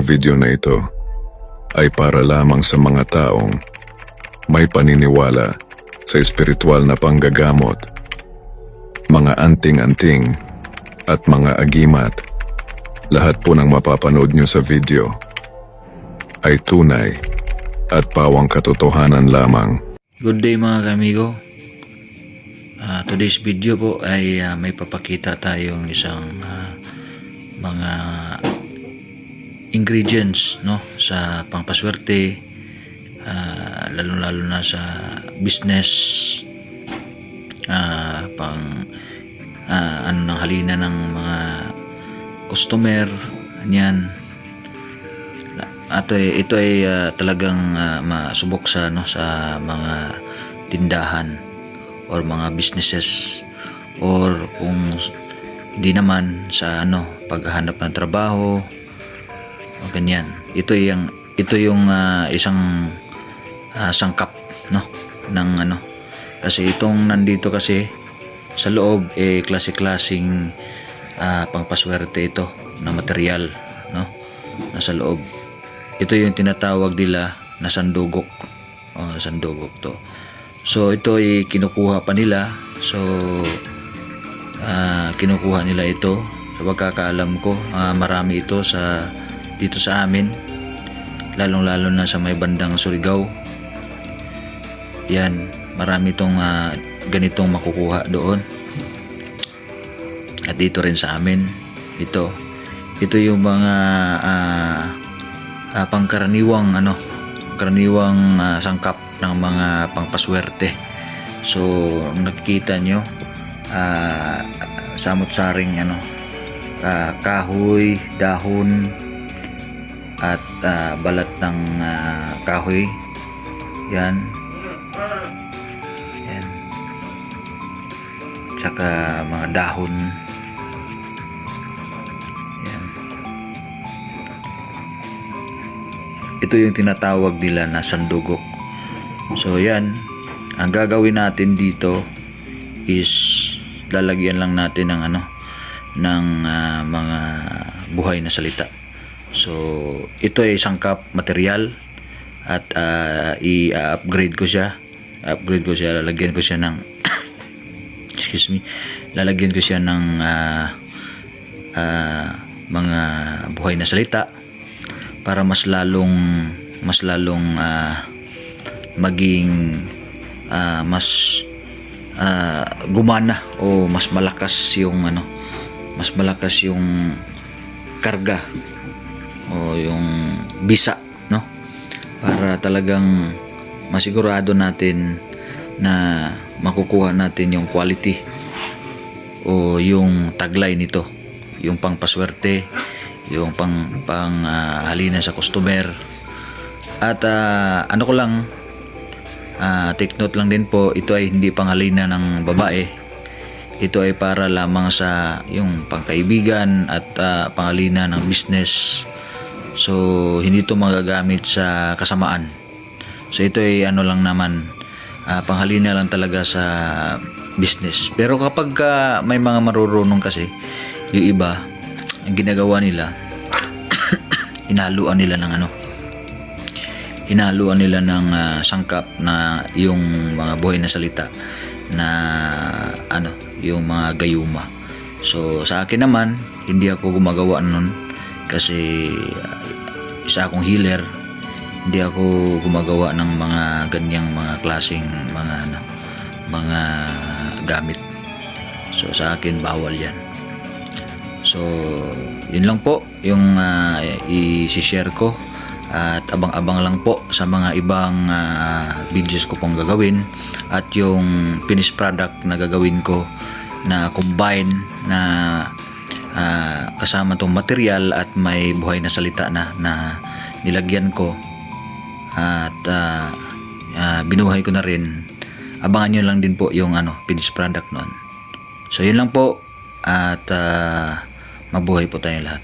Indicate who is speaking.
Speaker 1: video na ito ay para lamang sa mga taong may paniniwala sa espiritual na panggagamot, mga anting-anting at mga agimat. Lahat po ng mapapanood nyo sa video ay tunay at pawang katotohanan lamang.
Speaker 2: Good day mga kamigo. Today's video po ay may papakita tayong isang mga ingredients, no, sa pangpaswerte, lalo na sa business, ano ng halina ng mga customer, yan. Ito ay talagang masubok sa sa mga tindahan or mga businesses, or kung hindi naman sa paghahanap ng trabaho o ganyan. Ito yung isang sangkap, no, ng kasi itong nandito kasi sa loob klase-klaseng pangpaswerte ito na material, no, nasa loob. Ito yung tinatawag nila na sandugok. Sandugok to. So ito ay kinukuha pa nila. So kinukuha nila ito. Sa pagkakaalam ko, marami ito dito sa amin, lalong-lalo na sa may bandang Surigao. Yan, marami itong ganitong makukuha doon. At dito rin sa amin, ito yung mga pangkaraniwang karaniwang sangkap ng mga pangpaswerte. So nakikita nyo, samot-saring kahoy, dahon at balat ng kahoy, yan tsaka mga dahon, yan. Ito yung tinatawag nila na sandugok. So yan, ang gagawin natin dito is lalagyan lang natin ng ng mga buhay na salita. So ito ay sangkap material at i-upgrade ko siya. Lalagyan ko siya ng lalagyan ko siya ng mga buhay na salita para mas lalong maging mas gumana o mas malakas yung karga o yung bisa, no, para talagang masigurado natin na makukuha natin yung quality o yung taglay nito, yung pangpaswerte, yung halina sa customer. At ko lang, take note lang din po, ito ay hindi panghalina ng babae. Ito ay para lamang sa yung pangkaibigan at panghalina ng business. So hindi ito magagamit sa kasamaan. So ito ay lang naman, panghalina lang talaga sa business. Pero kapag may mga marurunong kasi, yung iba, ang ginagawa nila, hinaluan nila ng sangkap na yung mga buhay na salita na yung mga gayuma. So sa akin naman, hindi ako gumagawa nun kasi isa akong healer. Hindi ako gumagawa ng mga ganyang mga klaseng mga gamit. So sa akin bawal yan. So yun lang po yung i-share ko, at abang-abang lang po sa mga ibang videos ko pong gagawin, at yung finished product na gagawin ko na combine na kasama tong material at may buhay na salita na nilagyan ko at binuhay ko na rin. Abangan nyo lang din po yung finished product nun. So yun lang po, at mabuhay po tayo lahat.